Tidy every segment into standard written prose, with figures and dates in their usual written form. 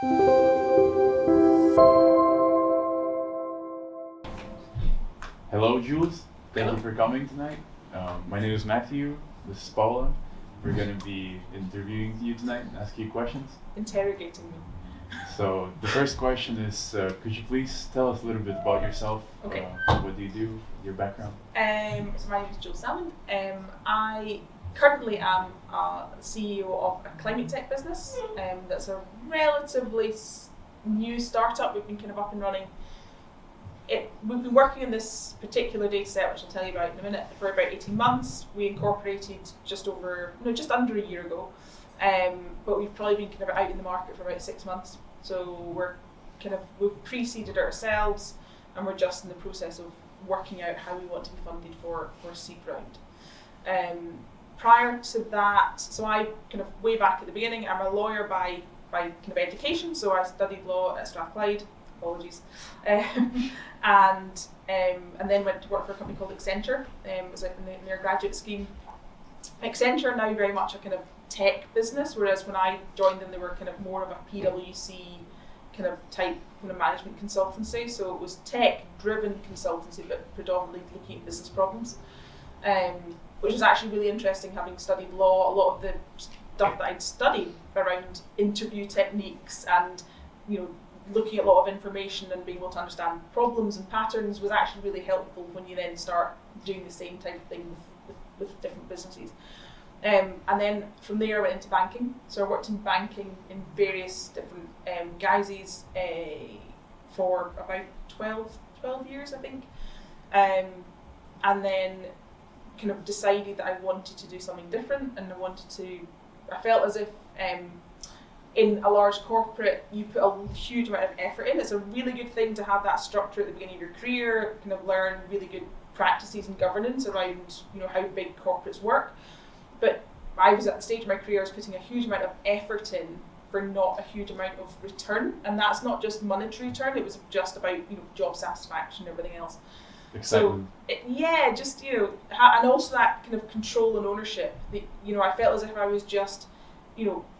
Hello, Jules. Thank you for coming tonight. My name is Matthew. This is Paula. We're going to be interviewing you tonight and ask you questions. Interrogating me. So the first question is, could you please tell us a little bit about yourself? Okay. What do you do? Your background? So my name is Jules Salmond. I currently am CEO of a climate tech business. That's a relatively new startup. We've been kind of up and running. We've been working in this particular data set, which I'll tell you about in a minute, for about 18 months. We incorporated just under a year ago. But we've probably been kind of out in the market for about 6 months. So we've pre-seeded ourselves, and we're just in the process of working out how we want to be funded for seed round. Prior to that, so I kind of way back at the beginning, I'm a lawyer by kind of education. So I studied law at Strathclyde. Apologies, and then went to work for a company called Accenture. It was like in their graduate scheme. Accenture now very much a kind of tech business, whereas when I joined them, they were kind of more of a PwC kind of type kind of management consultancy. So it was tech-driven consultancy, but predominantly looking at business problems, which was actually really interesting. Having studied law, a lot of the stuff that I'd studied around interview techniques and looking at a lot of information and being able to understand problems and patterns was actually really helpful when you then start doing the same type of thing with different businesses. And then from there I went into banking. So I worked in banking in various different guises for about 12 years, I think. And then kind of decided that I wanted to do something different, and I felt as if in a large corporate, you put a huge amount of effort in. It's a really good thing to have that structure at the beginning of your career, kind of learn really good practices and governance around how big corporates work. But I was at the stage of my career, I was putting a huge amount of effort in for not a huge amount of return. And that's not just monetary return, it was just about job satisfaction and everything else. Excitement. So and also that kind of control and ownership. I felt as if I was just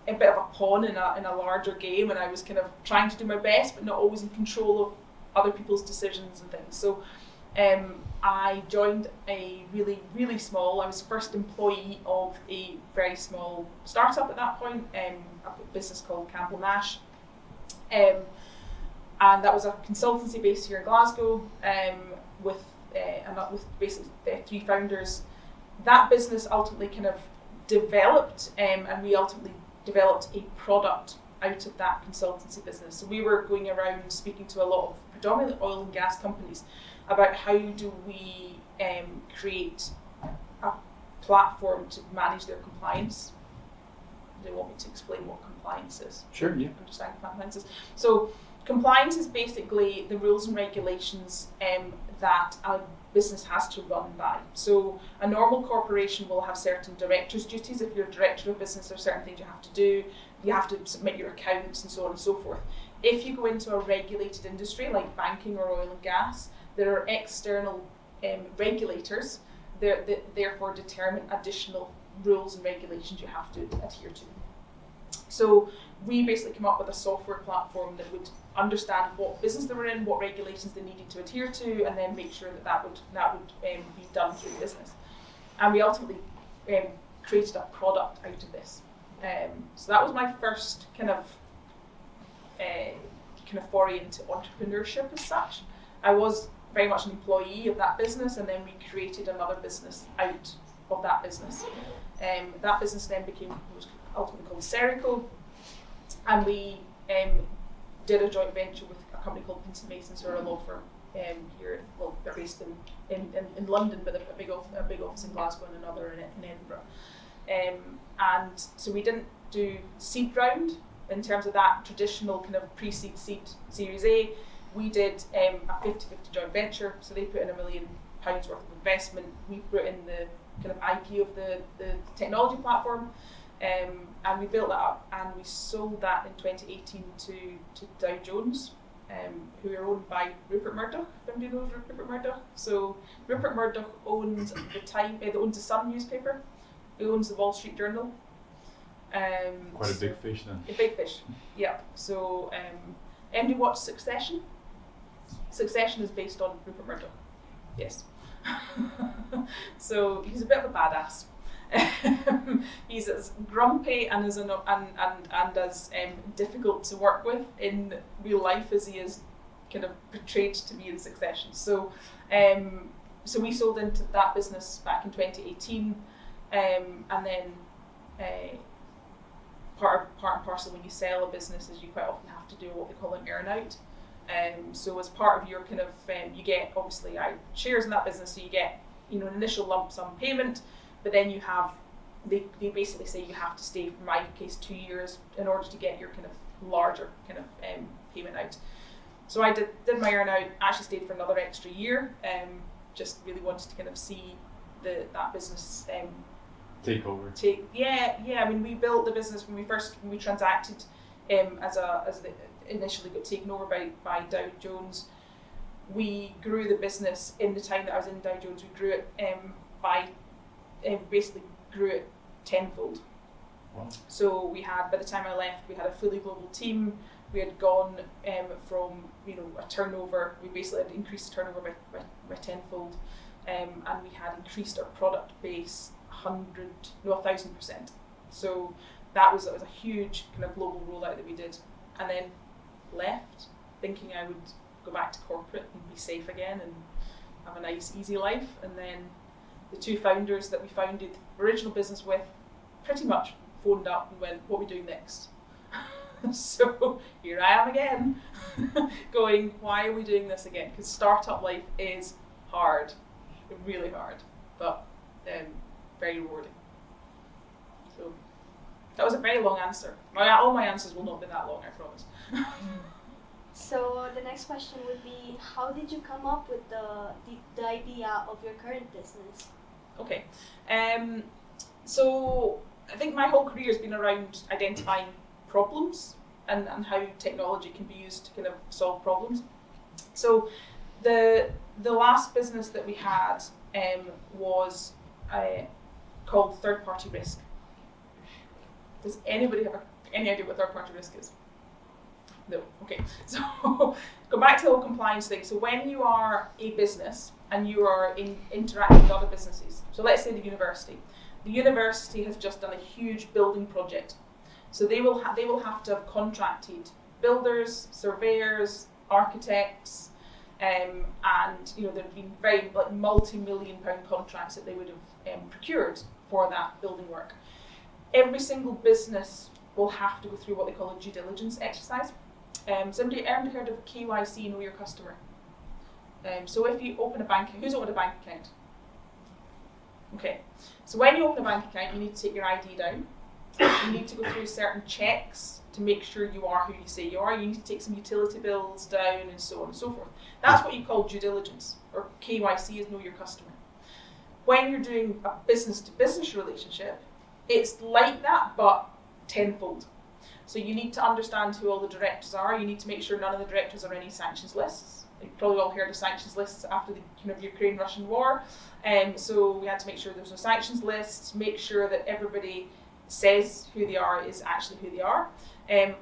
a bit of a pawn in a larger game, and I was kind of trying to do my best but not always in control of other people's decisions and things. So I joined a really, really small, I was first employee of a very small startup at that point, a business called Campbell Nash. And that was a consultancy based here in Glasgow, with basically 3 founders. That business ultimately kind of developed, and we ultimately developed a product out of that consultancy business. So we were going around speaking to a lot of predominantly oil and gas companies about how do we create a platform to manage their compliance. They want me to explain what compliance is. Sure, yeah. Understand what compliance is. So compliance is basically the rules and regulations that a business has to run by. So a normal corporation will have certain director's duties. If you're a director of a business, there are certain things you have to do. You have to submit your accounts and so on and so forth. If you go into a regulated industry like banking or oil and gas, there are external regulators that therefore determine additional rules and regulations you have to adhere to. So we basically come up with a software platform that would understand what business they were in, what regulations they needed to adhere to, and then make sure that would be done through the business. And we ultimately created a product out of this. So that was my first kind of foray into entrepreneurship as such. I was very much an employee of that business, and then we created another business out of that business. That business then was ultimately called Serico, and we did a joint venture with a company called Vincent Masons, who are a law firm here. Well, they're based in London, but they've a big office in Glasgow and another in Edinburgh. And so we didn't do seed round in terms of that traditional kind of pre-seed seed Series A. We did a 50-50 joint venture, so they put in £1 million worth of investment. We put in the kind of IP of the technology platform, and we built that up, and we sold that in 2018 to Dow Jones, who are owned by Rupert Murdoch. Everybody knows Rupert Murdoch. So Rupert Murdoch owns the Sun newspaper. He owns the Wall Street Journal. Quite a big fish then. A big fish, yeah. So anybody watch Succession? Succession is based on Rupert Murdoch. Yes. So he's a bit of a badass. He's as grumpy and as difficult to work with in real life as he is kind of portrayed to be in Succession. So so we sold into that business back in 2018, and then part and parcel when you sell a business is you quite often have to do what they call an earn out. So as part of your kind of you get obviously shares in that business, so you get an initial lump sum payment, but then you have they basically say you have to stay, for my case, 2 years in order to get your kind of larger kind of payment out. So I did my earn out, actually stayed for another extra year, just really wanted to kind of see that business take over. I mean, we built the business when we transacted as initially got taken over by Dow Jones. We grew the business in the time that I was in Dow Jones. We grew it basically grew it tenfold. Wow. So we had, by the time I left, we had a fully global team. We had gone from a turnover. We basically had increased the turnover by tenfold, and we had increased our product base 1,000%. So that was a huge kind of global rollout that we did, and then left thinking I would go back to corporate and be safe again and have a nice easy life. And then the two founders that we founded the original business with pretty much phoned up and went, "What are we doing next?" So here I am again, going, why are we doing this again? Because startup life is hard, really hard, but very rewarding. So that was a very long answer. All my answers will not be that long, I promise. So the next question would be, how did you come up with the idea of your current business? Okay, so I think my whole career has been around identifying problems and how technology can be used to kind of solve problems. So the last business that we had was called third-party risk. Does anybody have any idea what third-party risk is? No. Okay. So go back to the whole compliance thing. So when you are a business and you are interacting with other businesses, so let's say the university. The university has just done a huge building project. So they will have to have contracted builders, surveyors, architects, and there've been very multi-million pound contracts that they would have procured for that building work. Every single business will have to go through what they call a due diligence exercise. Somebody ever heard of KYC, know your customer? So if you open a bank, who's opened a bank account? Okay, so when you open a bank account, you need to take your ID down. You need to go through certain checks to make sure you are who you say you are. You need to take some utility bills down and so on and so forth. That's what you call due diligence, or KYC is know your customer. When you're doing a business-to-business relationship, it's like that, but tenfold. So you need to understand who all the directors are. You need to make sure none of the directors are on any sanctions lists. You've probably all heard of sanctions lists after the kind of Ukraine-Russian war. So we had to make sure there's no sanctions lists, make sure that everybody says who they are is actually who they are.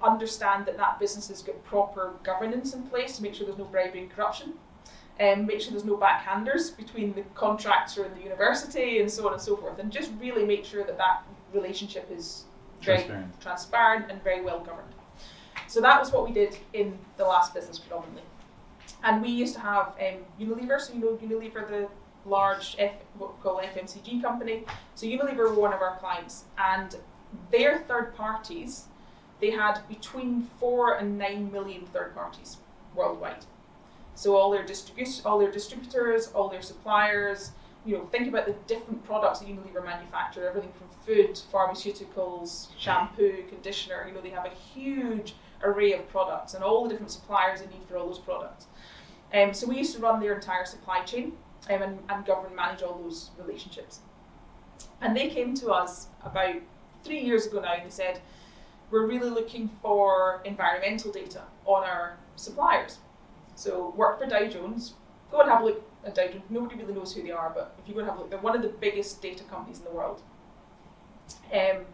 Understand that business has got proper governance in place to make sure there's no bribery and corruption. Make sure there's no backhanders between the contractor and the university and so on and so forth. And just really make sure that relationship is very transparent and very well governed. So that was what we did in the last business predominantly. And we used to have Unilever, so Unilever, the large what we call FMCG company. So Unilever were one of our clients, and their third parties, they had between 4 and 9 million third parties worldwide. So all their distributors, all their suppliers. Think about the different products that Unilever manufacture, everything from food, pharmaceuticals, shampoo, conditioner. They have a huge array of products and all the different suppliers they need for all those products. So we used to run their entire supply chain and manage all those relationships. And they came to us about 3 years ago now and they said, we're really looking for environmental data on our suppliers. So work for Dow Jones, go and have a look at Dow Jones. Nobody really knows who they are, but if you go and have a look, they're one of the biggest data companies in the world. And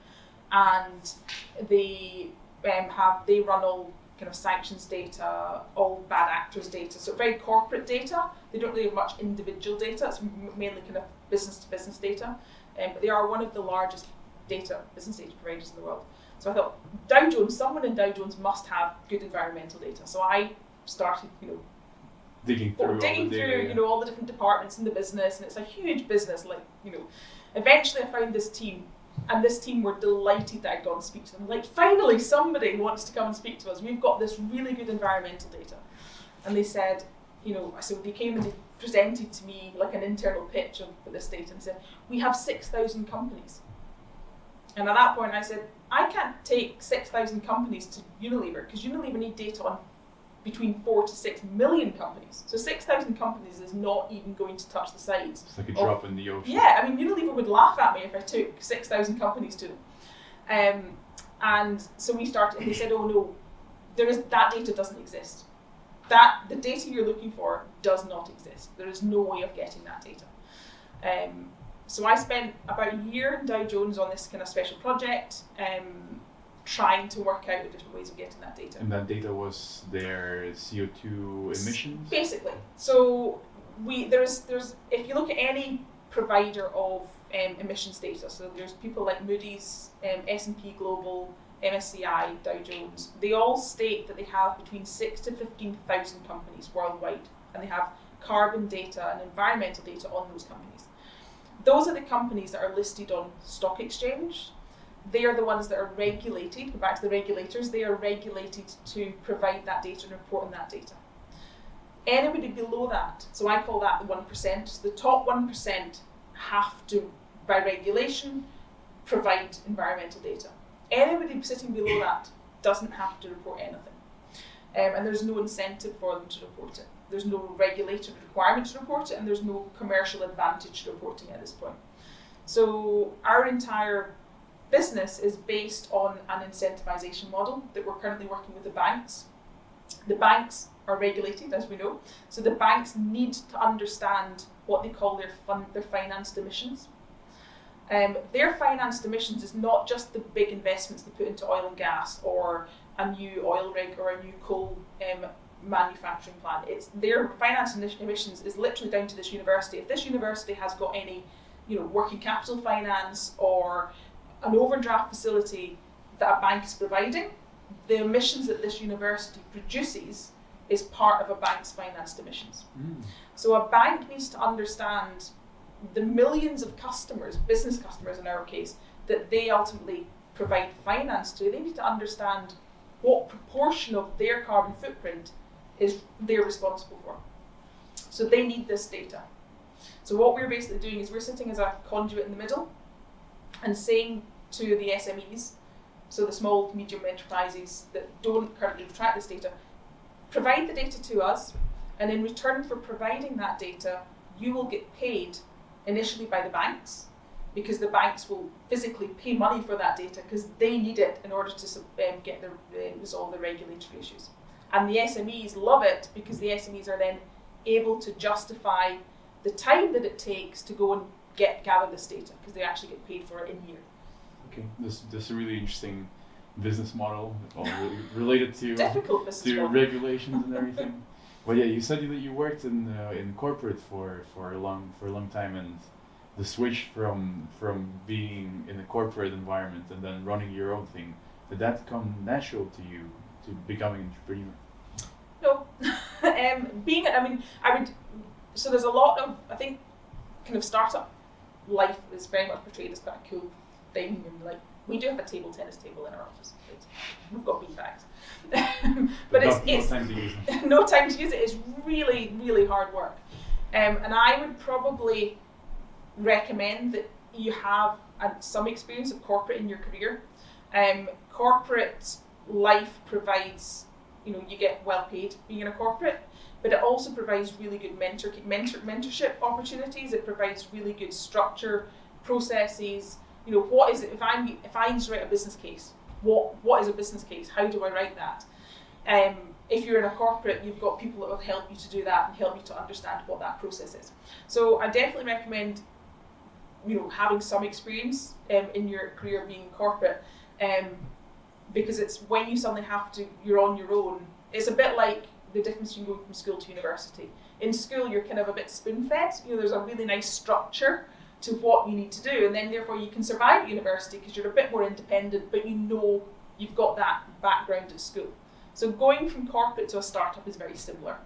they they run all kind of sanctions data, all bad actors data, so very corporate data. They don't really have much individual data. It's mainly kind of business to business data, but they are one of the largest business data providers in the world. So I thought someone in Dow Jones must have good environmental data. So I started, digging through data, all the different departments in the business, and it's a huge business. Eventually I found this team, and this team were delighted that I'd gone to speak to them. Like, finally somebody wants to come and speak to us. We've got this really good environmental data. And they said, so they came and they presented to me like an internal pitch for this data and said, we have 6,000 companies. And at that point I said, I can't take 6,000 companies to Unilever, because Unilever need data on between 4 to 6 million companies. So 6,000 companies is not even going to touch the sides. It's like a drop in the ocean. Yeah, I mean, Unilever would laugh at me if I took 6,000 companies to them. And so we started, and they said, oh no, that data doesn't exist. The data you're looking for does not exist. There is no way of getting that data. So I spent about a year in Dow Jones on this kind of special project, trying to work out the different ways of getting that data. And that data was their CO2 emissions? Basically. So there's if you look at any provider of emissions data, so there's people like Moody's, S&P Global, MSCI, Dow Jones, they all state that they have between 6,000 to 15,000 companies worldwide, and they have carbon data and environmental data on those companies. Those are the companies that are listed on stock exchange. They are the ones that are regulated, go back to the regulators, they are regulated to provide that data and report on that data. Anybody below that, so I call that the 1%, so the top 1% have to, by regulation, provide environmental data. Anybody sitting below that doesn't have to report anything. And there's no incentive for them to report it. There's no regulatory requirement to report it, and there's no commercial advantage to reporting it at this point. So our entire business is based on an incentivization model that we're currently working with the banks. The banks are regulated, as we know, so the banks need to understand what they call their financed emissions. Their financed emissions is not just the big investments they put into oil and gas, or a new oil rig, or a new coal manufacturing plant. It's their financed emissions is literally down to this university. If this university has got any, working capital finance or an overdraft facility that a bank is providing, the emissions that this university produces is part of a bank's financed emissions. So a bank needs to understand the millions of customers, business customers in our case, that they ultimately provide finance to. They need to understand what proportion of their carbon footprint they're responsible for. So they need this data. So what we're basically doing is we're sitting as a conduit in the middle and saying to the SMEs, so the small to medium enterprises that don't currently track this data, provide the data to us, and in return for providing that data, you will get paid initially by the banks, because the banks will physically pay money for that data because they need it in order to resolve the regulatory issues. And the SMEs love it because the SMEs are then able to justify the time that it takes to go and gather this data, because they actually get paid for it in year. Okay, this is a really interesting business model, all related to difficult business model. Regulations and everything. Well, yeah, you said that you worked in corporate for a long time, and the switch from being in a corporate environment and then running your own thing, did that come natural to you to becoming an entrepreneur? No, so there's a lot of, I think, kind of startup life is very much portrayed as quite a cool thing, and like we do have a table tennis table in our office. We've got bean bags, but it's no time to use it. No time to use it. It's really, really hard work, and I would probably recommend that you have some experience of corporate in your career. Corporate life provides, you get well paid being in a corporate, but it also provides really good mentorship opportunities. It provides really good structure, processes. What is it if I need to write a business case? What is a business case? How do I write that? If you're in a corporate, you've got people that will help you to do that and help you to understand what that process is. So I definitely recommend, having some experience in your career being corporate. because it's when you suddenly you're on your own. It's a bit like the difference between going from school to university. In school, you're kind of a bit spoon-fed. There's a really nice structure to what you need to do, and then therefore you can survive at university because you're a bit more independent, but you've got that background at school. So going from corporate to a startup is very similar.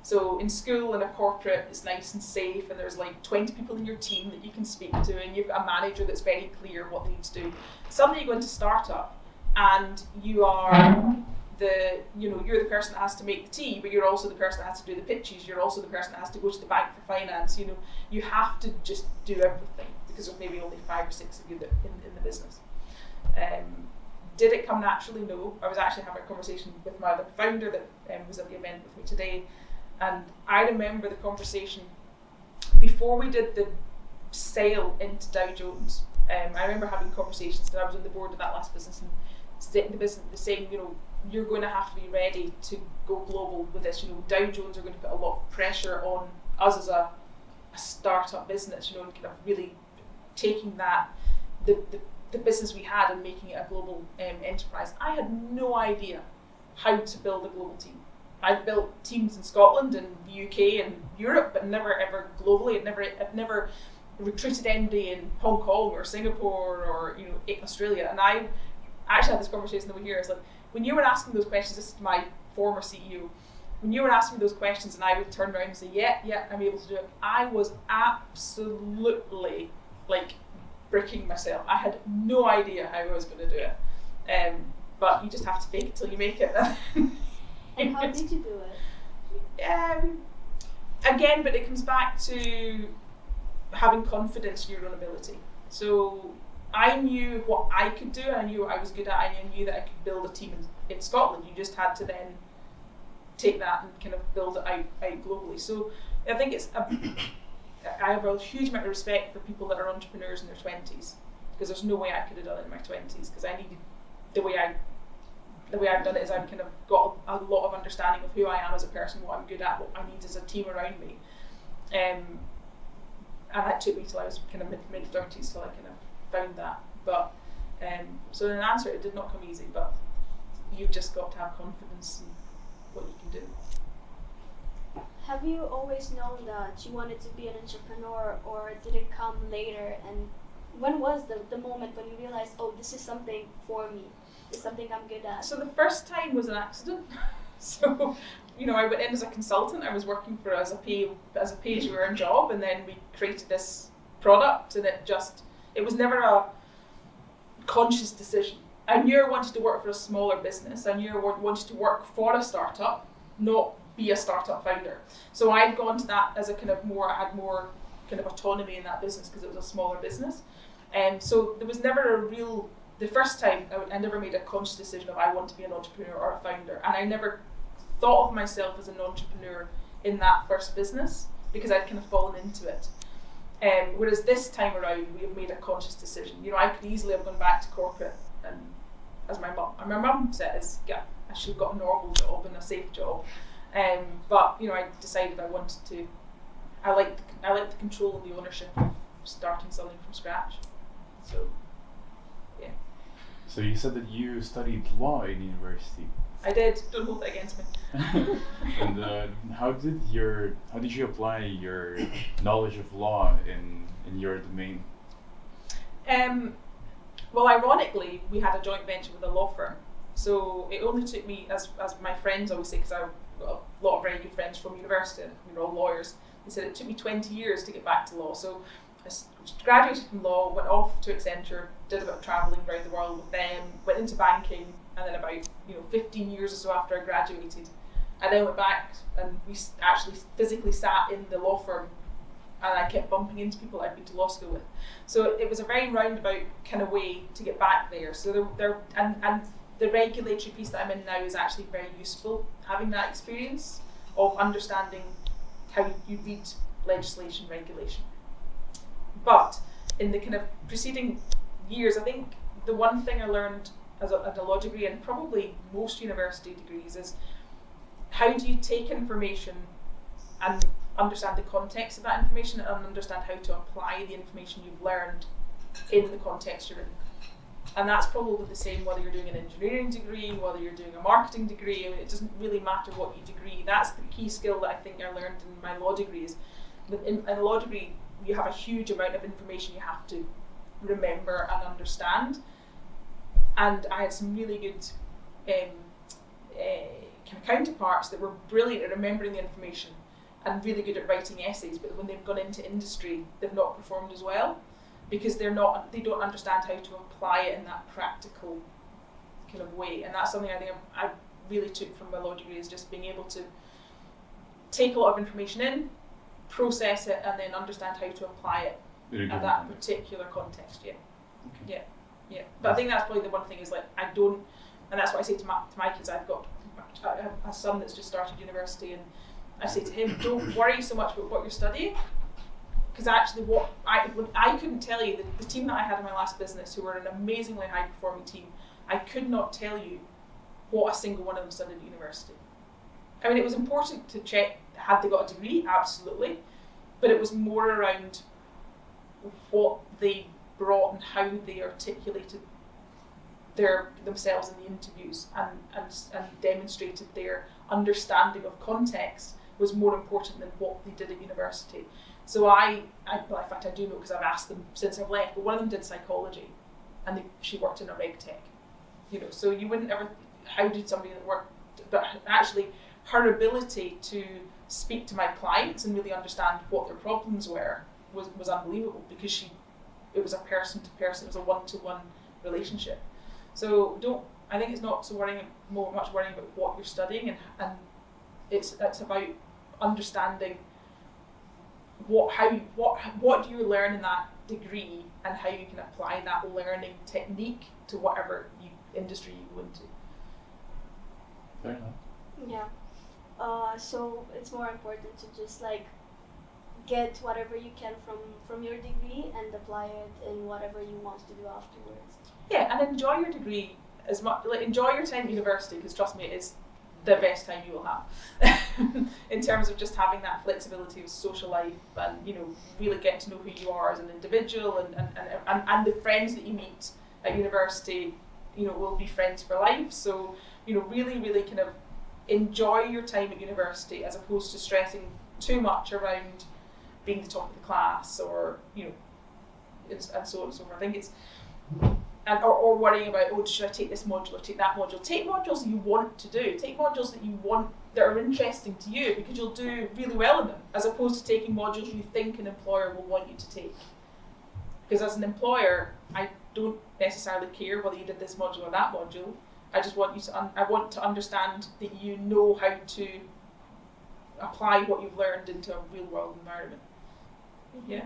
So in school and a corporate, it's nice and safe, and there's like 20 people in your team that you can speak to, and you've got a manager that's very clear what they need to do. Suddenly you go into startup, and you are you're the person that has to make the tea, but you're also the person that has to do the pitches. You're also the person that has to go to the bank for finance. You have to just do everything because there's maybe only 5 or 6 of you in the business. Did it come naturally? No. I was actually having a conversation with my other founder that was at the event with me today, and I remember the conversation before we did the sale into Dow Jones. I remember having conversations, and I was on the board of that last business, and the business saying, you're going to have to be ready to go global with this. Dow Jones are going to put a lot of pressure on us as a startup business, and kind of really taking that the business we had and making it a global enterprise. I had no idea how to build a global team. I'd built teams in Scotland and the UK and Europe, but never ever globally. I'd never recruited anybody in Hong Kong or Singapore or Australia. And I actually had this conversation over here. It's like, when you were asking those questions, this is my former CEO, when you were asking me those questions and I would turn around and say, yeah, I'm able to do it, I was absolutely like bricking myself. I had no idea how I was going to do it. But you just have to fake it till you make it. And how did you do it? Again, but it comes back to having confidence in your own ability. So I knew what I could do, and I knew what I was good at. I knew that I could build a team in Scotland. You just had to then take that and kind of build it out globally. So I think I have a huge amount of respect for people that are entrepreneurs in their 20s, because there's no way I could have done it in my 20s, because I needed the way I've done it is I've kind of got a lot of understanding of who I am as a person, what I'm good at, what I need as a team around me. And that took me till I was kind of mid 30s till I kind of found that. But so in answer, it did not come easy, but you've just got to have confidence in what you can do. Have you always known that you wanted to be an entrepreneur, or did it come later? And when was the moment when you realized, oh, this is something for me, it's something I'm good at? So the first time was an accident. So I went in as a consultant. I was working as a pay-as-you-earn job, and then we created this product, and it was never a conscious decision. I knew I wanted to work for a smaller business. I knew I wanted to work for a startup, not be a startup founder. So I'd gone to that as a kind of I had more kind of autonomy in that business because it was a smaller business. And so there was never the first time I never made a conscious decision of I want to be an entrepreneur or a founder. And I never thought of myself as an entrepreneur in that first business because I'd kind of fallen into it. Whereas this time around, we have made a conscious decision. I could easily have gone back to corporate, and as my mum says, yeah, I should have got a normal job and a safe job. But I decided I wanted to. I like the control and the ownership of starting something from scratch. So, yeah. So you said that you studied law in university. I did. Don't hold that against me. And how did you apply your knowledge of law in your domain? Well, ironically, we had a joint venture with a law firm. So it only took me, as my friends always say, because I've got a lot of very good friends from university, we're all lawyers, they said it took me 20 years to get back to law. So I graduated from law, went off to Accenture, did a bit of travelling around the world with them, went into banking, and then about 15 years or so after I graduated, I then went back and we actually physically sat in the law firm, and I kept bumping into people I'd been to law school with. So it was a very roundabout kind of way to get back there. So and the regulatory piece that I'm in now is actually very useful, having that experience of understanding how you read legislation, regulation. But in the kind of preceding years, I think the one thing I learned as a law degree, and probably most university degrees, is how do you take information and understand the context of that information and understand how to apply the information you've learned in the context you're in. And that's probably the same whether you're doing an engineering degree, whether you're doing a marketing degree. I mean, it doesn't really matter what you degree. That's the key skill that I think I learned in my law degree. Is in a law degree, you have a huge amount of information you have to remember and understand. And I had some really good kind of counterparts that were brilliant at remembering the information and really good at writing essays, but when they've gone into industry, they've not performed as well because they don't understand how to apply it in that practical kind of way. And that's something I think I really took from my law degree, is just being able to take a lot of information in, process it, and then understand how to apply it in that particular context. Yeah. Okay. Yeah. But I think that's probably the one thing is like I don't, and that's what I say to my kids. I have a son that's just started university, and I say to him, don't worry so much about what you're studying, because actually when I couldn't tell you, the team that I had in my last business, who were an amazingly high performing team, I could not tell you what a single one of them studied at university. I mean, it was important to check, had they got a degree? Absolutely. But it was more around what they brought and how they articulated themselves in the interviews and demonstrated their understanding of context was more important than what they did at university. So well, in fact I do know because I've asked them since I've left, but one of them did psychology and she worked in a reg tech. So you wouldn't ever, how did somebody that worked, but actually her ability to speak to my clients and really understand what their problems were was unbelievable, because it was a person to person, it was a one-to-one relationship. So I think it's not so much worrying about what you're studying, and it's about understanding what do you learn in that degree and how you can apply that learning technique to whatever industry you go into. Fair enough. Yeah. So it's more important to just like get whatever you can from your degree and apply it in whatever you want to do afterwards. Yeah, and enjoy your degree as much. Like, enjoy your time at university, because trust me, it is the best time you will have in terms of just having that flexibility of social life and really getting to know who you are as an individual, and the friends that you meet at university will be friends for life. So really kind of enjoy your time at university, as opposed to stressing too much around being the top of the class or and so on and so forth. I think it's or worrying about, should I take this module or take that module? Take modules that you want to do. Take modules that are interesting to you, because you'll do really well in them, as opposed to taking modules you think an employer will want you to take. Because as an employer, I don't necessarily care whether you did this module or that module. I just want you to I want to understand that you know how to apply what you've learned into a real world environment. Mm-hmm. Yeah.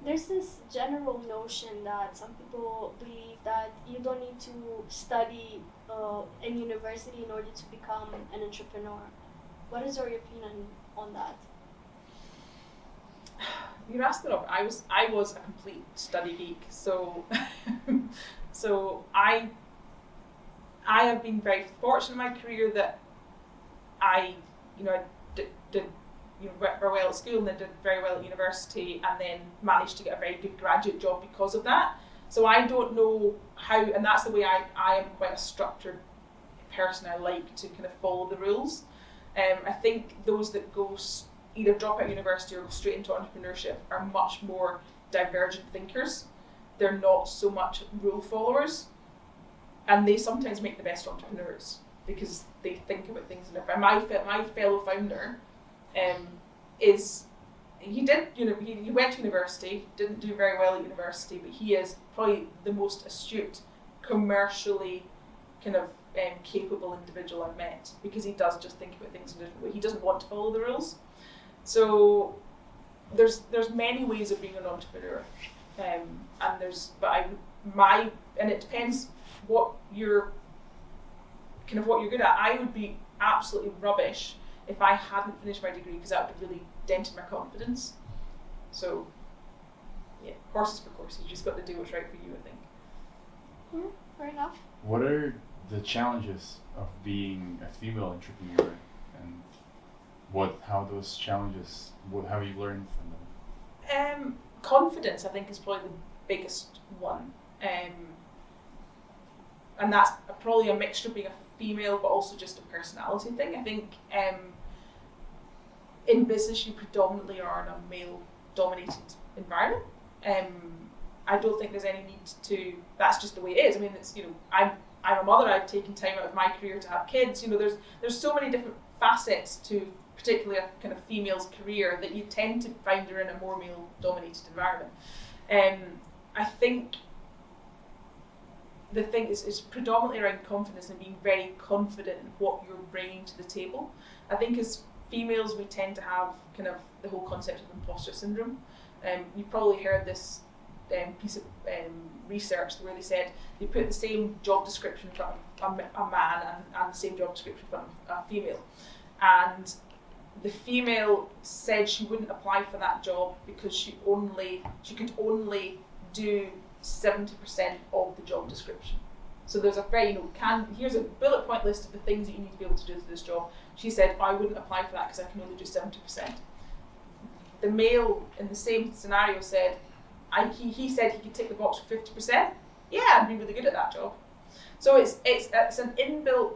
There's this general notion that some people believe that you don't need to study in university in order to become an entrepreneur. What is your opinion on that? You're asking me. I was a complete study geek, so so I have been very fortunate in my career that I did very well at school, and then did very well at university, and then managed to get a very good graduate job because of that. So I don't know how, and that's the way I am quite a structured person. I like to kind of follow the rules. I think those that either drop out of university or go straight into entrepreneurship are much more divergent thinkers. They're not so much rule followers, and they sometimes make the best entrepreneurs because they think about things in different. My fellow founder he went to university, didn't do very well at university, but he is probably the most astute, commercially kind of capable individual I've met, because he does just think about things in a different way. He doesn't want to follow the rules. So there's many ways of being an entrepreneur, and it depends what you're good at. I would be absolutely rubbish if I hadn't finished my degree, because that would have really dented my confidence. So, yeah, horses for courses. You just got to do what's right for you, I think. Yeah, fair enough. What are the challenges of being a female entrepreneur, and how those challenges, what have you learned from them? Confidence, I think, is probably the biggest one. and that's probably a mixture of being a female, but also just a personality thing. I think in business you predominantly are in a male-dominated environment. I don't think there's any need to. That's just the way it is. I mean, it's, you know, I'm a mother. I've taken time out of my career to have kids. You know, there's so many different facets to particularly a kind of female's career that you tend to find you're in a more male-dominated environment. I think the thing is predominantly around confidence and being very confident in what you're bringing to the table. I think as females we tend to have kind of the whole concept of imposter syndrome. You've probably heard this piece of research where they said they put the same job description in front of a man and the same job description in front of a female, and the female said she wouldn't apply for that job because she could only do 70% of the job description. So there's a very, here's a bullet point list of the things that you need to be able to do for this job. She said, I wouldn't apply for that because I can only do 70%. The male in the same scenario said, he said he could tick the box for 50%. Yeah, I'd be really good at that job. So it's an inbuilt,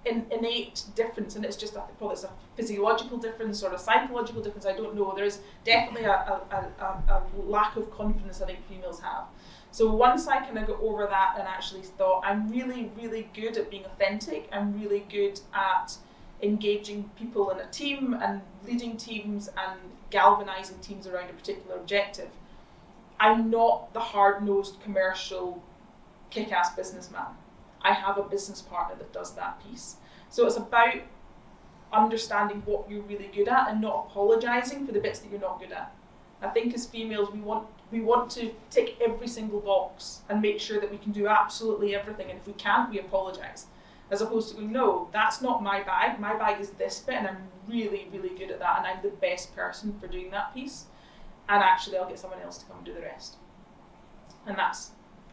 innate difference, and it's just probably it's a physiological difference or a psychological difference. I don't know. There's definitely a lack of confidence I think females have. So once I kind of got over that and actually thought I'm really, really good at being authentic, I'm really good at engaging people in a team and leading teams and galvanizing teams around a particular objective. I'm not the hard-nosed commercial kick-ass businessman. I have a business partner that does that piece. So it's about understanding what you're really good at and not apologising for the bits that you're not good at. I think as females we want to tick every single box and make sure that we can do absolutely everything, and if we can't, we apologise. As opposed to going, no, that's not my bag. My bag is this bit and I'm really, really good at that and I'm the best person for doing that piece. And actually I'll get someone else to come and do the rest. And I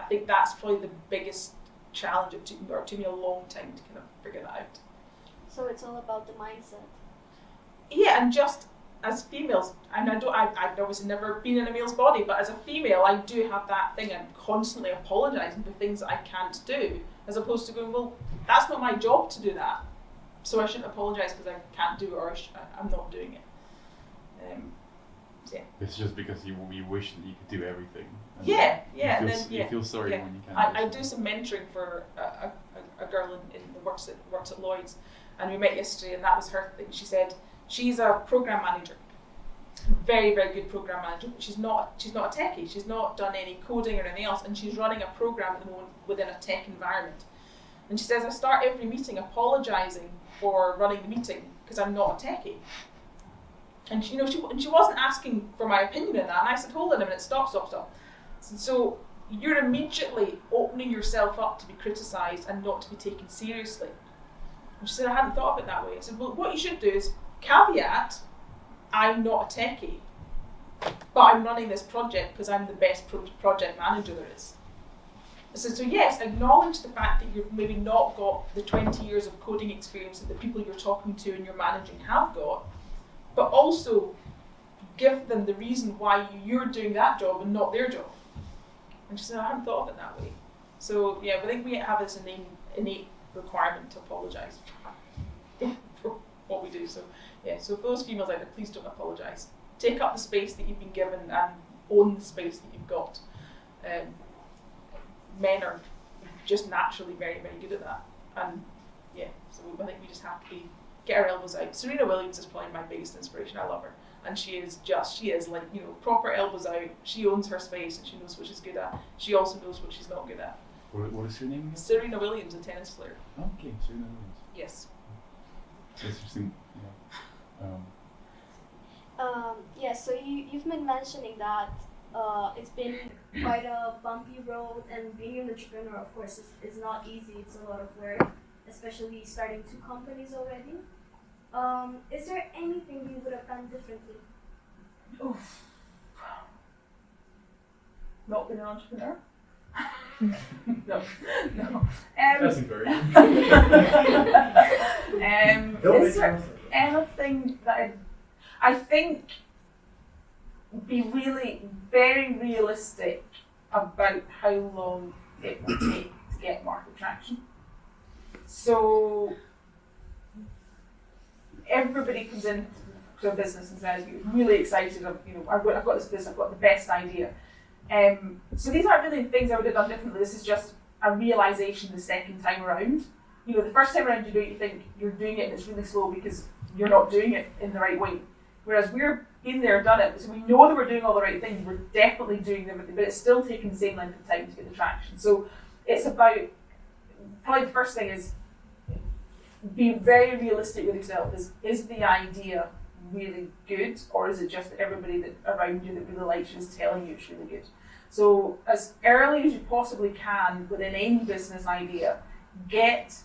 think that's probably the biggest challenge. It took me a long time to kind of figure that out. So it's all about the mindset. Yeah, and just as females, and I've obviously never been in a male's body, but as a female, I do have that thing. I'm constantly apologising for things that I can't do, as opposed to going, well, that's not my job to do that, so I shouldn't apologise because I can't do it or I'm not doing it. So yeah. It's just because you wish that you could do everything. You feel sorry when you can't. I do some mentoring for a girl in the works at Lloyd's, and we met yesterday, and that was her thing. She said she's a program manager, very, very good program manager, but she's not a techie. She's not done any coding or anything else, and she's running a program at the moment within a tech environment. And she says, I start every meeting apologising for running the meeting because I'm not a techie. And she wasn't asking for my opinion in that, and I said, hold on a minute, stop. So you're immediately opening yourself up to be criticised and not to be taken seriously. And she said, I hadn't thought of it that way. I said, well, what you should do is caveat, I'm not a techie, but I'm running this project because I'm the best project manager there is. So yes, acknowledge the fact that you've maybe not got the 20 years of coding experience that the people you're talking to and you're managing have got, but also give them the reason why you're doing that job and not their job. And she said, I hadn't thought of it that way. So yeah, I think we have this innate requirement to apologise for what we do. So yeah, so for those females out there, please don't apologise. Take up the space that you've been given and own the space that you've got. Men are just naturally very, very good at that. And yeah, so I think we just have to get our elbows out. Serena Williams is probably my biggest inspiration. I love her. And she is like, you know, proper elbows out. She owns her space and she knows what she's good at. She also knows what she's not good at. What is her name again? Serena Williams, a tennis player. Oh, okay, Serena Williams. Yes. That's interesting. Yeah, so you've been mentioning that it's been quite a bumpy road, and being an entrepreneur, of course, is not easy. It's a lot of work, especially starting 2 companies already. Is there anything you would have done differently? Oof. Not been an entrepreneur? No. That's encouraging. Is there anything that I think be really very realistic about how long it will take to get market traction. So everybody comes into a business and says, you're really excited, I've got this business, I've got the best idea. So these aren't really things I would have done differently. This is just a realization the second time around. The first time around you do it, you think you're doing it and it's really slow because you're not doing it in the right way. Whereas we're been there, done it, so we know that we're doing all the right things, we're definitely doing them, but it's still taking the same length of time to get the traction. So it's about, probably the first thing is, be very realistic with yourself. Is the idea really good, or is it just that everybody that around you that really likes you is telling you it's really good? So as early as you possibly can within any business idea, get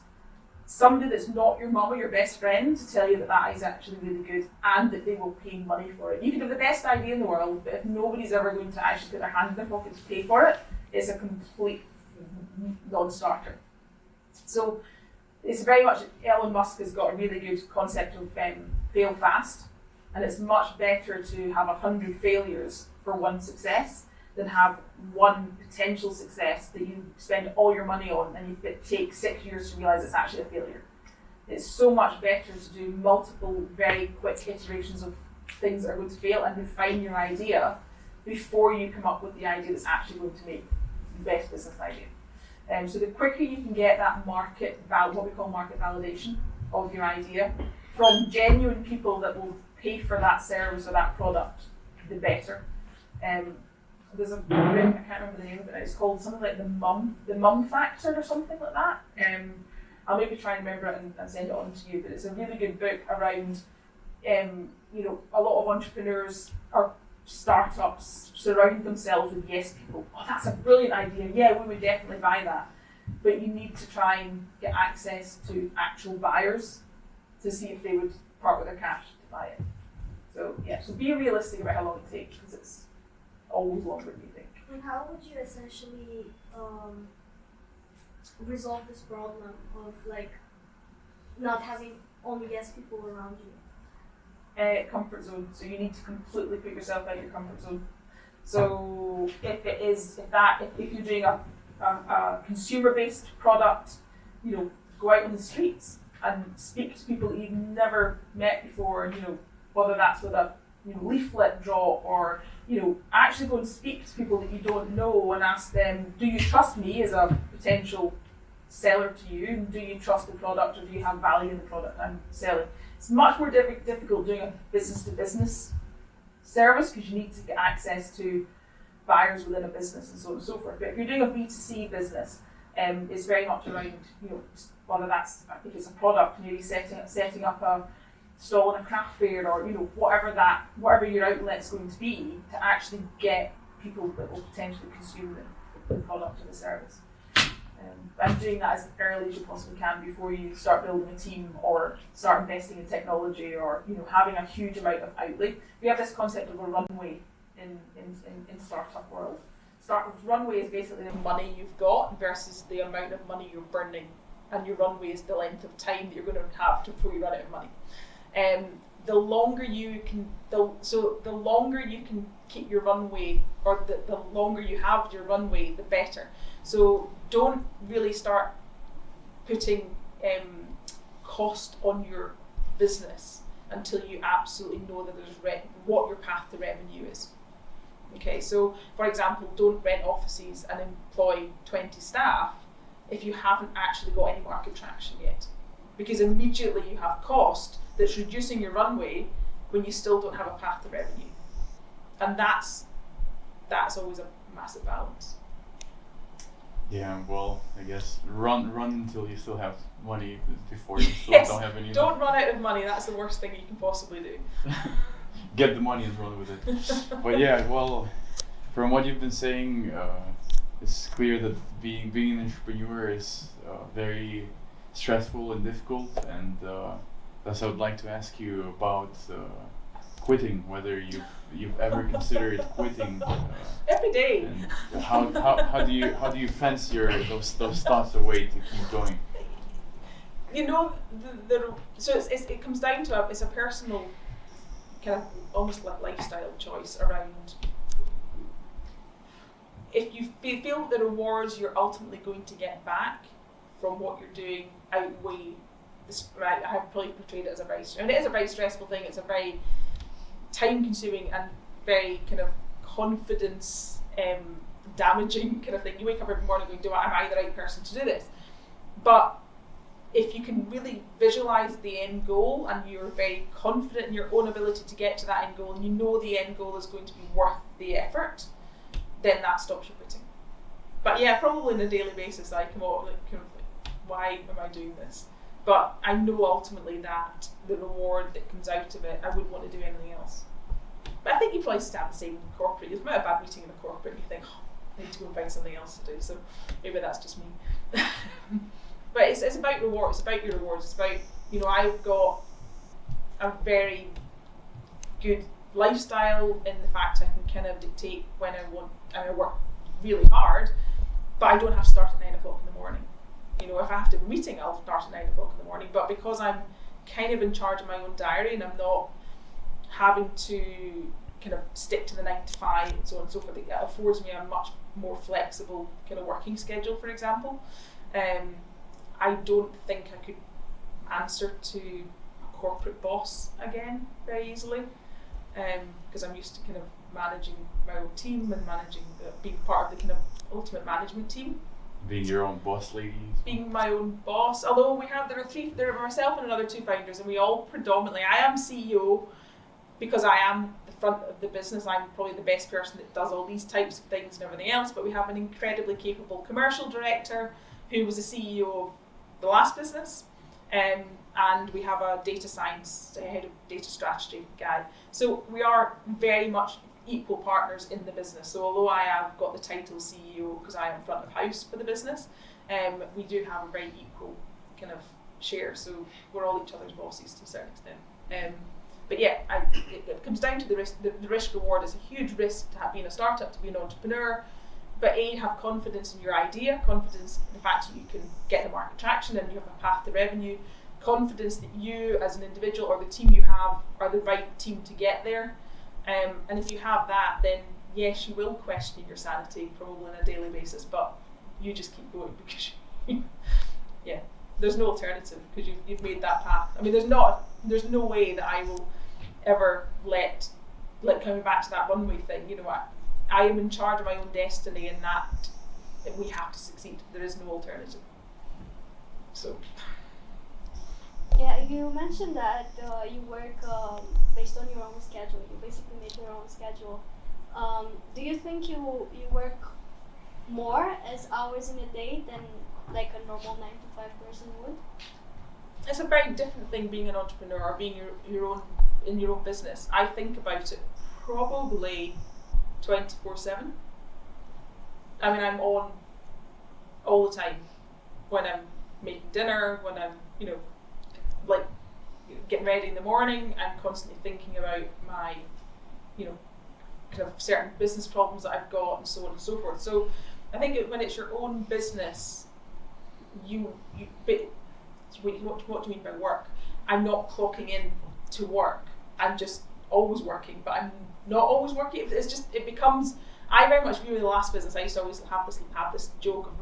somebody that's not your mum or your best friend to tell you that is actually really good and that they will pay money for it. You can have the best idea in the world, but if nobody's ever going to actually put their hand in their pocket to pay for it, it's a complete non-starter. So it's very much, Elon Musk has got a really good concept of fail fast, and it's much better to have 100 failures for one success than have one potential success that you spend all your money on and it takes 6 years to realise it's actually a failure. It's so much better to do multiple very quick iterations of things that are going to fail and refine your idea before you come up with the idea that's actually going to make the best business idea. So the quicker you can get that what we call market validation of your idea from genuine people that will pay for that service or that product, the better. There's a book, I can't remember the name of it, it's called something like the mum factor or something like that. I'll maybe try and remember it and send it on to you, but it's a really good book around, a lot of entrepreneurs or startups surround themselves with yes people. Oh, that's a brilliant idea. Yeah, we would definitely buy that. But you need to try and get access to actual buyers to see if they would part with their cash to buy it. So be realistic about how long it takes, because it's always longer than you think. And how would you essentially resolve this problem of not having only yes people around you? Comfort zone. So you need to completely put yourself out of your comfort zone. So if you're doing a consumer-based product, go out on the streets and speak to people that you've never met before. Whether that's with a leaflet drop or actually go and speak to people that you don't know and ask them, do you trust me as a potential seller to you? Do you trust the product, or do you have value in the product I'm selling? It's much more difficult doing a business-to-business service because you need to get access to buyers within a business and so on and so forth. But if you're doing a B2C business, it's very much around, whether that's, if it's a product, maybe setting up a stall in a craft fair or, whatever your outlet's going to be, to actually get people that will potentially consume the product or the service. And doing that as early as you possibly can before you start building a team or start investing in technology or having a huge amount of outlay. We have this concept of a runway in startup world. Runway is basically the money you've got versus the amount of money you're burning, and your runway is the length of time that you're going to have before you run out of money. The longer you can keep your runway, or the longer you have your runway, the better. So don't really start putting cost on your business until you absolutely know that there's what your path to revenue is. Okay, so for example, don't rent offices and employ 20 staff if you haven't actually got any market traction yet, because immediately you have cost that's reducing your runway when you still don't have a path to revenue, and that's always a massive balance. Yeah, well, I guess run until you still have money before you still don't have any. Don't run out of money. That's the worst thing you can possibly do. Get the money and run with it. But yeah, well, from what you've been saying, it's clear that being an entrepreneur is very stressful and difficult, and thus I would like to ask you about quitting, whether you've ever considered quitting. Every day. And how do you fence those thoughts away to keep going? So it comes down to it's a personal kind of almost like lifestyle choice around if you feel the rewards you're ultimately going to get back from what you're doing outweigh this, right? I have probably portrayed it as it is a very stressful thing. It's a very time consuming and very kind of confidence damaging kind of thing. You wake up every morning going, am I the right person to do this? But if you can really visualize the end goal and you're very confident in your own ability to get to that end goal, and you know the end goal is going to be worth the effort, then that stops you quitting. But yeah, probably on a daily basis I come up with why am I doing this? But I know ultimately that the reward that comes out of it, I wouldn't want to do anything else. But I think you probably have the same in corporate. You've met a bad meeting in a corporate and you think, I need to go and find something else to do. So maybe that's just me. But it's about reward. It's about your rewards. It's about, I've got a very good lifestyle in the fact I can kind of dictate when I want, and I work really hard, but I don't have to start at 9 o'clock in the morning. If I have to have a meeting, I'll start at 9 o'clock in the morning. But because I'm kind of in charge of my own diary and I'm not having to kind of stick to the 9 to 5 and so on and so forth, it affords me a much more flexible kind of working schedule, for example. I don't think I could answer to a corporate boss again very easily, because I'm used to kind of managing my own team and being part of the kind of ultimate management team. Being your own boss lady? Being my own boss, although there are myself and another 2 founders, and we all predominantly, I am CEO because I am the front of the business. I'm probably the best person that does all these types of things and everything else, but we have an incredibly capable commercial director who was the CEO of the last business, and we have a data science head of data strategy guy. So we are very much equal partners in the business. So although I have got the title CEO because I am front of house for the business, we do have a very equal kind of share. So we're all each other's bosses to a certain extent. But yeah, it comes down to the risk. The risk reward is a huge risk to being a startup, to be an entrepreneur. But have confidence in your idea, confidence in the fact that you can get the market traction and you have a path to revenue, confidence that you as an individual or the team you have are the right team to get there. And if you have that, then yes, you will question your sanity probably on a daily basis, but you just keep going because there's no alternative because you've made that path. I mean, there's no way that I will ever let coming back to that runway thing, I am in charge of my own destiny, and that we have to succeed. There is no alternative. So. Yeah, you mentioned that you work based on your own schedule. You basically make your own schedule. Do you think you work more as hours in a day than like a normal 9 to 5 person would? It's a very different thing being an entrepreneur or being your own in your own business. I think about it probably 24/7. I mean, I'm on all the time when I'm making dinner, when I'm, getting ready in the morning. I'm constantly thinking about my, kind of certain business problems that I've got and so on and so forth. So I think when it's your own business, what do you mean by work? I'm not clocking in to work. I'm just always working, but I'm not always working. It's just, it becomes, I very much view the last business, I used to always have this joke of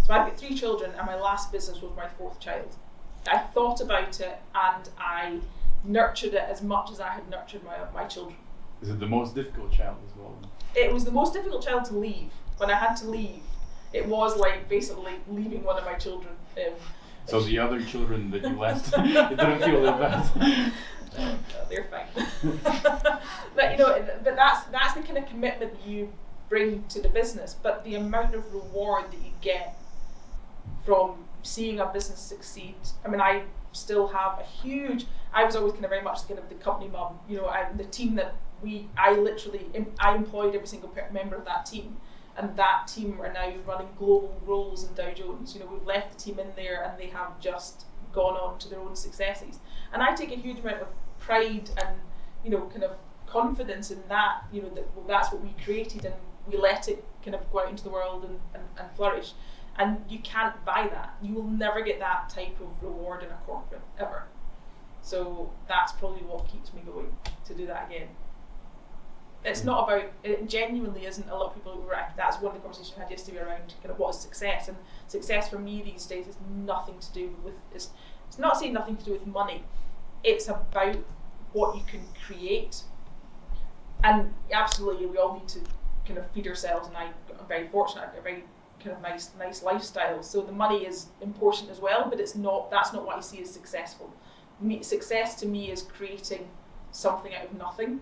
so I've got 3 children and my last business was my 4th child. I thought about it and I nurtured it as much as I had nurtured my children. Is it the most difficult child as well? It was the most difficult child to leave. When I had to leave, it was like basically leaving one of my children. So the other children that you left, it didn't feel that bad. They're fine. But that's the kind of commitment that you bring to the business. But the amount of reward that you get from seeing a business succeed. I mean, I still have I was always kind of very much kind of the company mum. The team that I employed every single member of that team. And that team are now running global roles in Dow Jones. We've left the team in there and they have just gone on to their own successes. And I take a huge amount of pride and, kind of confidence in that, that's what we created and we let it kind of go out into the world and flourish. And you can't buy that. You will never get that type of reward in a corporate, ever. So that's probably what keeps me going, to do that again. It's not about, it genuinely isn't. A lot of people, that's one of the conversations we had yesterday around kind of what is success, and success for me these days is nothing to do with, it's not saying nothing to do with money, it's about what you can create. And absolutely, we all need to kind of feed ourselves, and I'm very fortunate, I've got a very kind of nice lifestyle, so the money is important as well, but that's not what I see as successful. Success to me is creating something out of nothing,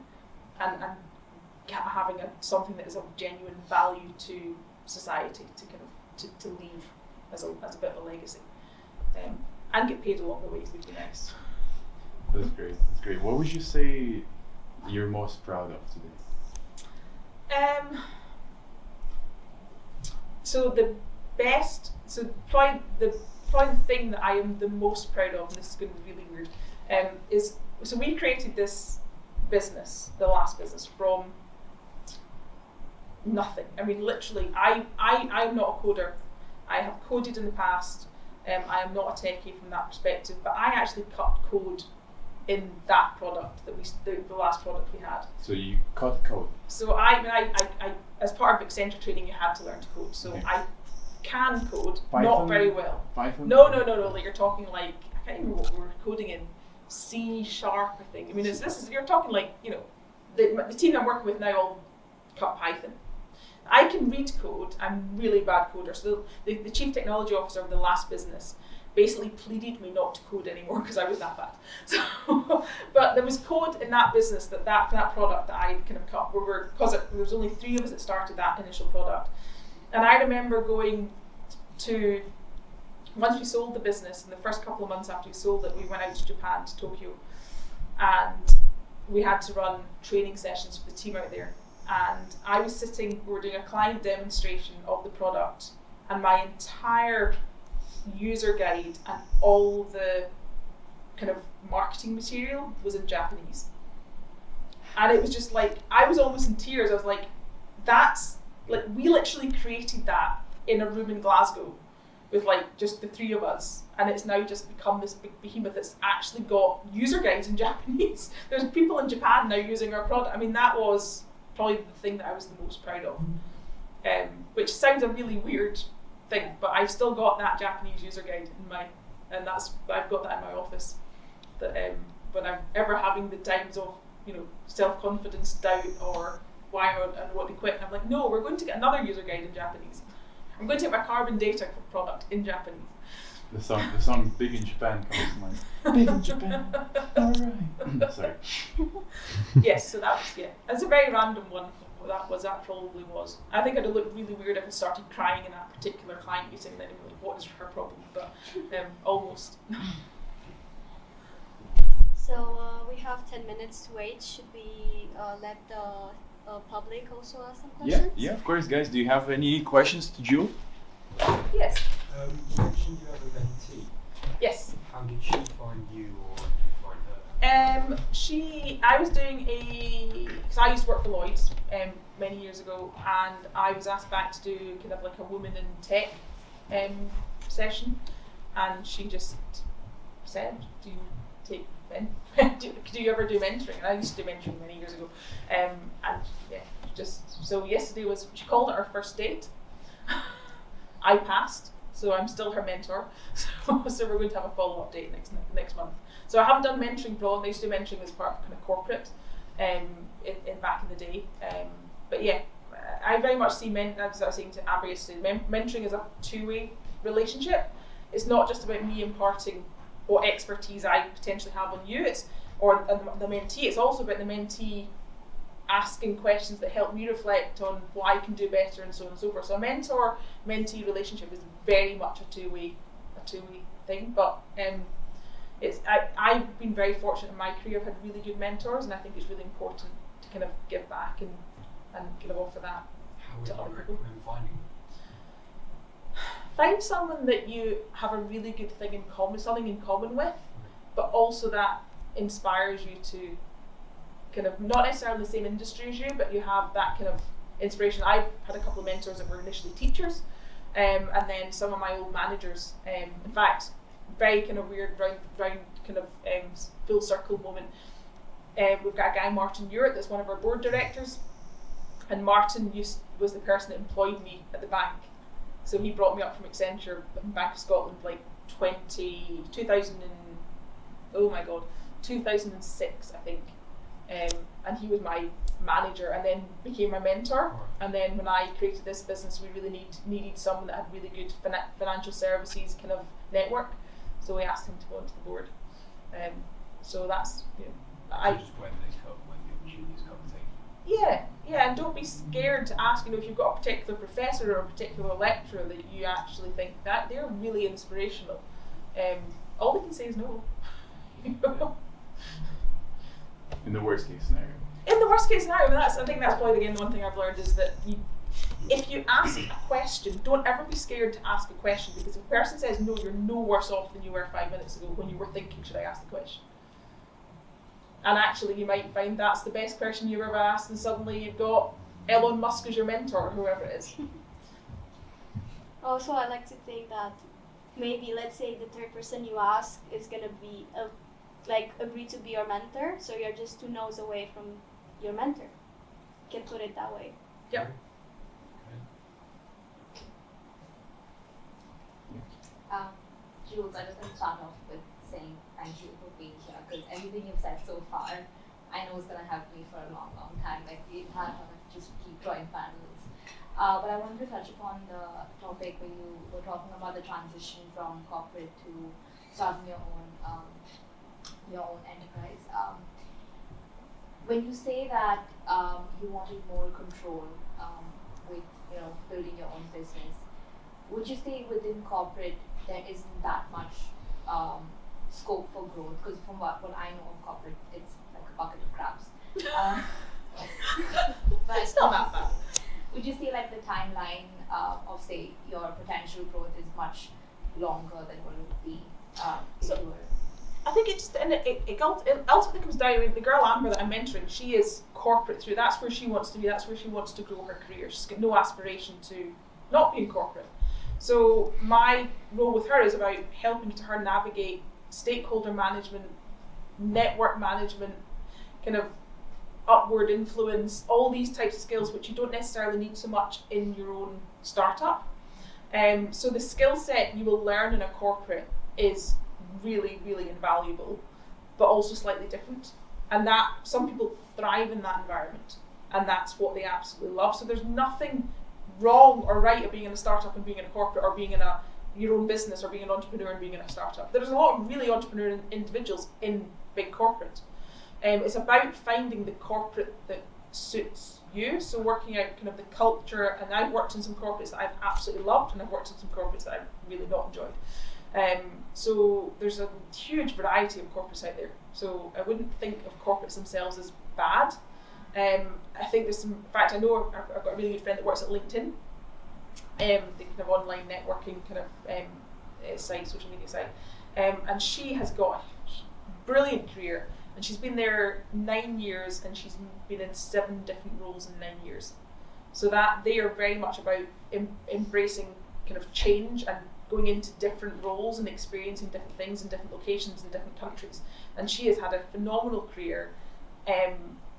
and having something that is of genuine value to society, to kind of to leave as a bit of a legacy, and get paid along the way would be nice. That's great. That's great. What would you say you're most proud of today? Probably the thing that I am the most proud of, and this is going to be really weird, is so we created this business, the last business, from nothing. I mean, literally, I'm not a coder. I have coded in the past. I am not a techie from that perspective, but I actually cut code in that product that the last product we had. So you cut code. So I as part of Accenture training, you had to learn to code. So Okay. I can code, Python? not very well. Python? No. Like you're talking like, I can't remember what we were coding in, C#, I think. I mean, you're talking like, you know, the team I'm working with now all cut Python. I can read code. I'm a really bad coder. So the chief technology officer of the last business basically pleaded me not to code anymore because I was that bad. So, but there was code in that business that product that I kind of cut. Because there was only 3 of us that started that initial product, and I remember going to, once we sold the business, in the first couple of months after we sold it, we went out to Japan, to Tokyo, and we had to run training sessions for the team out there. And I was sitting, we were doing a client demonstration of the product, and my entire user guide and all the kind of marketing material was in Japanese. And it was just like, I was almost in tears. I was like, that's, like, we literally created that in a room in Glasgow with like just the 3 of us, and it's now just become this big behemoth that's actually got user guides in Japanese. There's people in Japan now using our product. I mean, that was probably the thing that I was the most proud of, which sounds a really weird thing, but I've still got that Japanese user guide and I've got that in my office. That when I'm ever having the times of, you know, self-confidence, doubt, or why I want to quit, I'm like, no, we're going to get another user guide in Japanese. I'm going to take my carbon data product in Japanese. The song "Big in Japan" comes to mind. Big in Japan. All right. Sorry. Yes, so that was It's a very random one. That probably was. I think I'd have looked really weird if I started crying in that particular client meeting. Then like, what is her problem? But almost. So we have 10 minutes to wait. Should we let the public also ask some questions? Yeah, of course, guys. Do you have any questions to Jules? Yes. You mentioned you have a mentee. Yes. How did she find you, or did you find her? I was doing because I used to work for Lloyd's many years ago, and I was asked back to do kind of like a women in tech session, and she just said, "Do you take do you ever do mentoring?" And I used to do mentoring many years ago, and yeah, just so yesterday was, she called it our first date. I passed, so I'm still her mentor. So we're going to have a follow-up date next month. So I haven't done mentoring for long. I used to do mentoring as part of kind of corporate, in back in the day. But yeah, I very much see as I was saying to Amber yesterday, mentoring is a 2-way relationship. It's not just about me imparting what expertise I potentially have on you, or the mentee. It's also about the mentee asking questions that help me reflect on what I can do better, and so on and so forth. So a mentor-mentee relationship is very much a two-way thing. But I've been very fortunate in my career. I've had really good mentors, and I think it's really important to kind of give back and kind of offer that How would to you other people. recommend finding? Find someone that you have a really good thing in common, something in common with, but also that inspires you to kind of, not necessarily the same industry as you, but you have that kind of inspiration. I've had a couple of mentors that were initially teachers, and then some of my old managers. In fact, very kind of weird round kind of full circle moment. We've got a guy, Martin Ewart, that's one of our board directors. And Martin was the person that employed me at the bank. So he brought me up from Accenture, Bank of Scotland, like 2006, I think. And he was my manager and then became my mentor. And then when I created this business, we really needed someone that had really good financial services kind of network. So we asked him to go onto the board. So that's, So just when they come, when the opportunities come, take yeah, and don't be scared to ask, if you've got a particular professor or a particular lecturer that you actually think that they're really inspirational. All they can say is no. In the worst case scenario. In the worst case scenario, I think that's probably again the one thing I've learned is that if you ask a question, don't ever be scared to ask a question, because if a person says no, you're no worse off than you were 5 minutes ago when you were thinking, should I ask the question? And actually you might find that's the best question you've ever asked, and suddenly you've got Elon Musk as your mentor or whoever it is. Also, I like to think that maybe, let's say, the third person you ask is going to be agree to be your mentor, so you're just 2 no's away from your mentor. You can put it that way. Yep. Jules, I just want to start off with saying thank you for being here, because everything you've said so far, I know is going to help me for a long, long time. Like, we've had just keep drawing panels. But I wanted to touch upon the topic where you were talking about the transition from corporate to starting your own enterprise. When you say that you wanted more control with building your own business, would you say within corporate there isn't that much scope for growth? Because from what I know of corporate, it's like a bucket of crabs. But It's not that bad. Would you say like the timeline of say your potential growth is much longer than what it would be if So- you were? I think it ultimately comes down to the girl Amber that I'm mentoring. She is corporate through. That's where she wants to be. That's where she wants to grow her career. She's got no aspiration to not be in corporate. So my role with her is about helping her navigate stakeholder management, network management, kind of upward influence, all these types of skills which you don't necessarily need so much in your own startup. So the skill set you will learn in a corporate is really, really invaluable, but also slightly different. And that some people thrive in that environment, and that's what they absolutely love. So there's nothing wrong or right of being in a startup and being in a corporate, or being in your own business, or being an entrepreneur and being in a startup. There's a lot of really entrepreneurial individuals in big corporate. It's about finding the corporate that suits you. So working out kind of the culture, and I've worked in some corporates that I've absolutely loved, and I've worked in some corporates that I've really not enjoyed. So there's a huge variety of corporates out there. So I wouldn't think of corporates themselves as bad. I think there's some, in fact I know I've got a really good friend that works at LinkedIn, the kind of online networking kind of site, social media site, and she has got a brilliant career, and she's been there 9 years, and she's been in 7 different roles in 9 years. So that they are very much about embracing kind of change and going into different roles and experiencing different things in different locations in different countries. And she has had a phenomenal career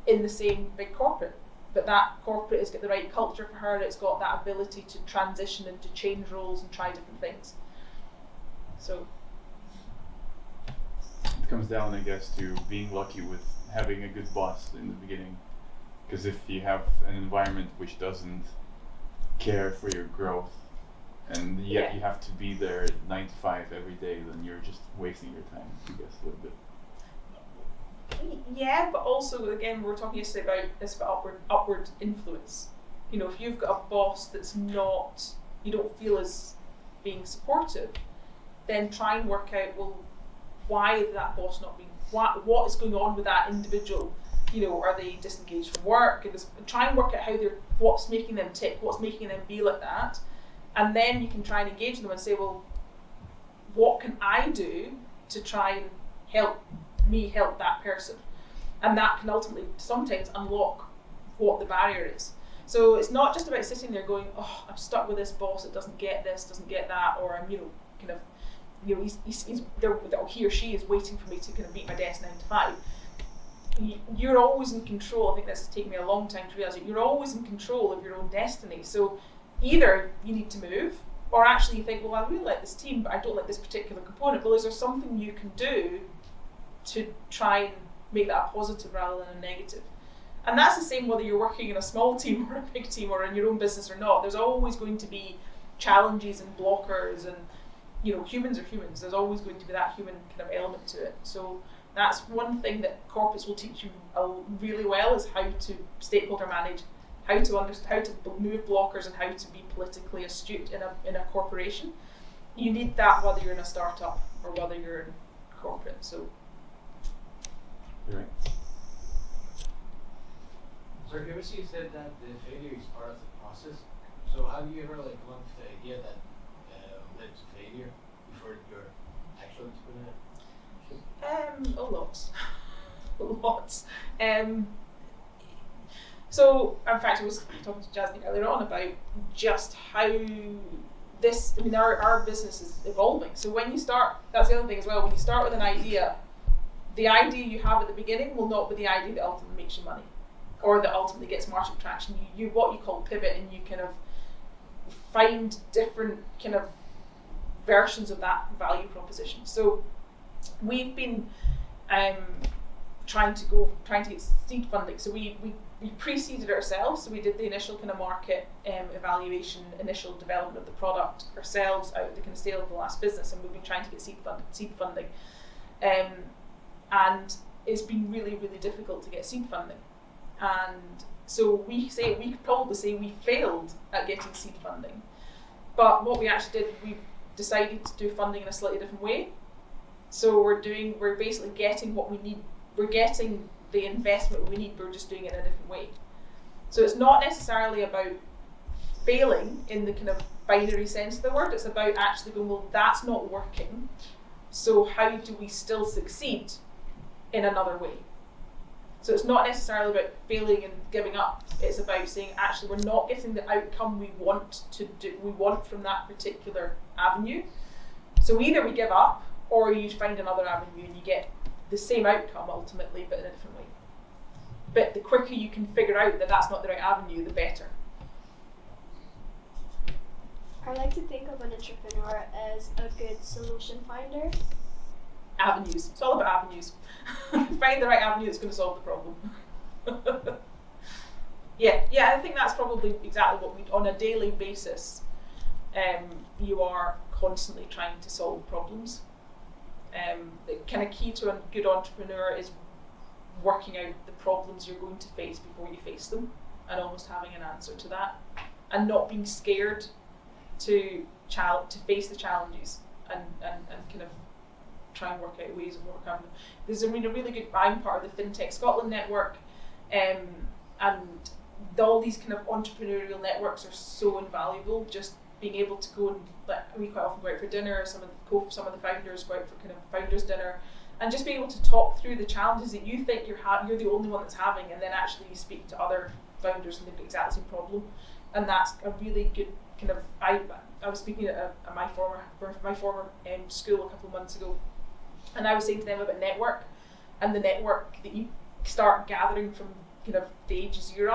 in the same big corporate. But that corporate has got the right culture for her, it's got that ability to transition and to change roles and try different things. So It comes down, I guess, to being lucky with having a good boss in the beginning. Because if you have an environment which doesn't care for your growth, and yet you have to be there 9 to 5 every day, then you're just wasting your time, I guess, a little bit. yeah, but also again we were talking yesterday about this upward influence. If you've got a boss that's not, you don't feel as being supportive, then try and work out, well, why is that boss not being, what is going on with that individual? Are they disengaged from work? And try and work out what's making them tick, what's making them be like that. And then you can try and engage them and say, well, what can I do to try and help that person? And that can ultimately sometimes unlock what the barrier is. So it's not just about sitting there going, oh, I'm stuck with this boss that doesn't get this, doesn't get that, or I'm, he or she is waiting for me to kind of meet my desk 9 to 5. you're always in control. I think this has taken me a long time to realise that you're always in control of your own destiny. So either you need to move, or actually you think, well, I really like this team, but I don't like this particular component. Well, is there something you can do to try and make that a positive rather than a negative? And that's the same whether you're working in a small team or a big team or in your own business or not. There's always going to be challenges and blockers, and humans are humans. There's always going to be that human kind of element to it. So that's one thing that corporates will teach you really well, is how to stakeholder manage, how to understand, how to move blockers, and how to be politically astute in a corporation. You need that whether you're in a startup or whether you're in corporate. So. Right. So previously you said that the failure is part of the process. So have you ever come up with the idea that led to failure before your actual entrepreneurship? Lots. Lots. So, in fact, I was talking to Jasmine earlier on about just how our business is evolving. So when you start, that's the other thing as well, when you start with an idea, the idea you have at the beginning will not be the idea that ultimately makes you money, or that ultimately gets market traction. You what you call pivot, and you kind of find different kind of versions of that value proposition. So we've been trying to get seed funding. So we pre-seeded ourselves. So we did the initial kind of market evaluation, initial development of the product ourselves out of the kind of sale of the last business, and we've been trying to get seed funding. And it's been really, really difficult to get seed funding. And so we could probably say we failed at getting seed funding. But what we actually did, we decided to do funding in a slightly different way. So we're basically getting what we need. We're getting the investment we need, but we're just doing it in a different way. So it's not necessarily about failing in the kind of binary sense of the word. It's about actually going, well, that's not working. So how do we still succeed in another way? So it's not necessarily about failing and giving up. It's about saying, actually, we're not getting the outcome we want from that particular avenue. So either we give up, or you find another avenue and you get the same outcome ultimately, but in a different way. But the quicker you can figure out that that's not the right avenue, the better. I like to think of an entrepreneur as a good solution finder. Avenues. It's all about avenues. Find the right avenue that's going to solve the problem. Yeah, I think that's probably exactly what we, on a daily basis, you are constantly trying to solve problems. The kind of key to a good entrepreneur is working out the problems you're going to face before you face them, and almost having an answer to that, and not being scared to face the challenges and kind of try and work out ways of overcoming them. There's a really good, I'm part of the FinTech Scotland network, and all these kind of entrepreneurial networks are so invaluable. Just being able to go and, like, we quite often go out for dinner, some of the founders go out for kind of founders dinner, and just being able to talk through the challenges that you think you're the only one that's having, and then actually you speak to other founders and they've got the exact same problem. And that's a really good kind of, I was speaking at my former school a couple of months ago, and I was saying to them about network, and the network that you start gathering from kind of the ages you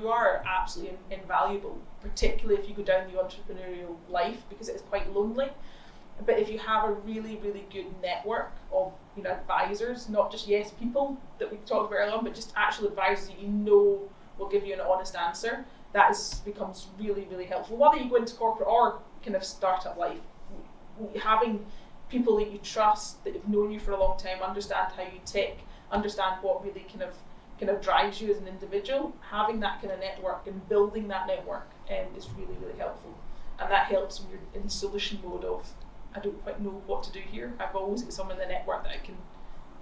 are absolutely invaluable, particularly if you go down the entrepreneurial life, because it is quite lonely. But if you have a really, really good network of advisors, not just yes people that we talked about earlier on, but just actual advisors that will give you an honest answer, becomes really, really helpful. Whether you go into corporate or kind of startup life, having people that you trust, that have known you for a long time, understand how you tick, understand what really kind of drives you as an individual, having that kind of network and building that network is really, really helpful. And that helps when you're in solution mode of, I don't quite know what to do here. I've always got someone in the network that I can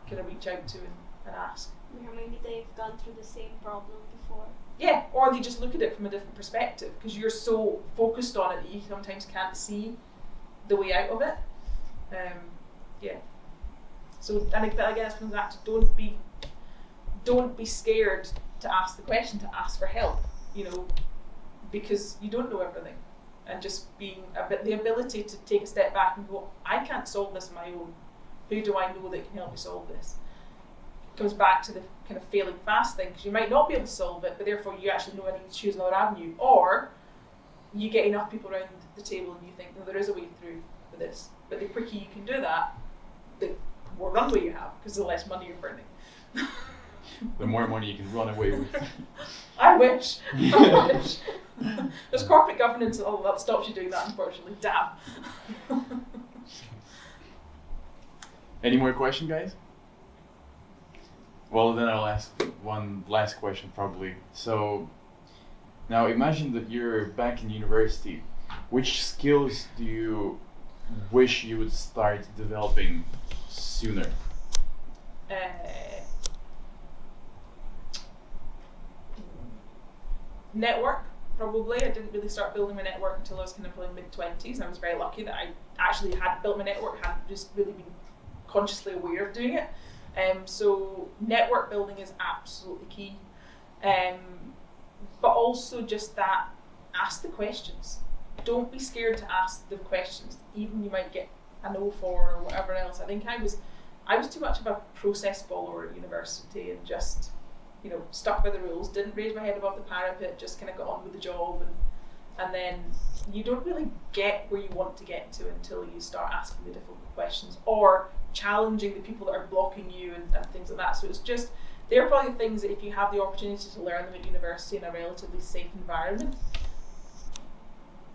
kind of reach out to and ask. Or maybe they've gone through the same problem before. Yeah, or they just look at it from a different perspective, because you're so focused on it that you sometimes can't see the way out of it. Yeah. So, and I guess from that, don't be scared to ask the question, to ask for help, because you don't know everything. And just being the ability to take a step back and go, I can't solve this on my own. Who do I know that can help me solve this? comes back to the kind of failing fast thing, because you might not be able to solve it, but therefore you actually know I need to choose another avenue. Or you get enough people around the table and you think, no, there is a way through for this. But the quicker you can do that, the more runway you have, because the less money you're burning. The more money you can run away with. I wish. I wish. There's corporate governance that stops you doing that, unfortunately. Damn. Any more questions, guys? Well, then I'll ask one last question, probably. So, now imagine that you're back in university. Which skills do you wish you would start developing sooner? Network, probably. I didn't really start building my network until I was kind of probably mid-20s, and I was very lucky that I actually had built my network, hadn't just really been consciously aware of doing it. So network building is absolutely key. But also just that, ask the questions. Don't be scared to ask the questions, even you might get a no for or whatever else. I think I was too much of a process follower at university and just, stuck by the rules, didn't raise my head above the parapet, just kind of got on with the job, and then you don't really get where you want to get to until you start asking the difficult questions or challenging the people that are blocking you and things like that. So it's just, they're probably things that if you have the opportunity to learn them at university in a relatively safe environment,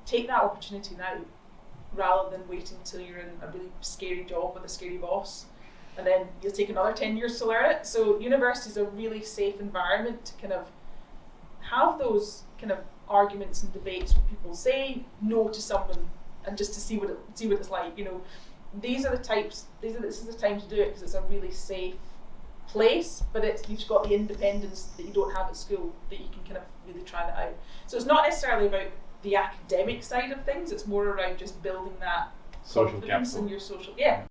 take that opportunity now rather than waiting until you're in a really scary job with a scary boss and then you'll take another 10 years to learn it. So university is a really safe environment to kind of have those kind of arguments and debates with people. Say no to someone and just to see what it's like. This is the time to do it because it's a really safe place, but you've got the independence that you don't have at school, that you can kind of really try that out. So it's not necessarily about the academic side of things, it's more around just building that Social confidence capital. in your social, yeah.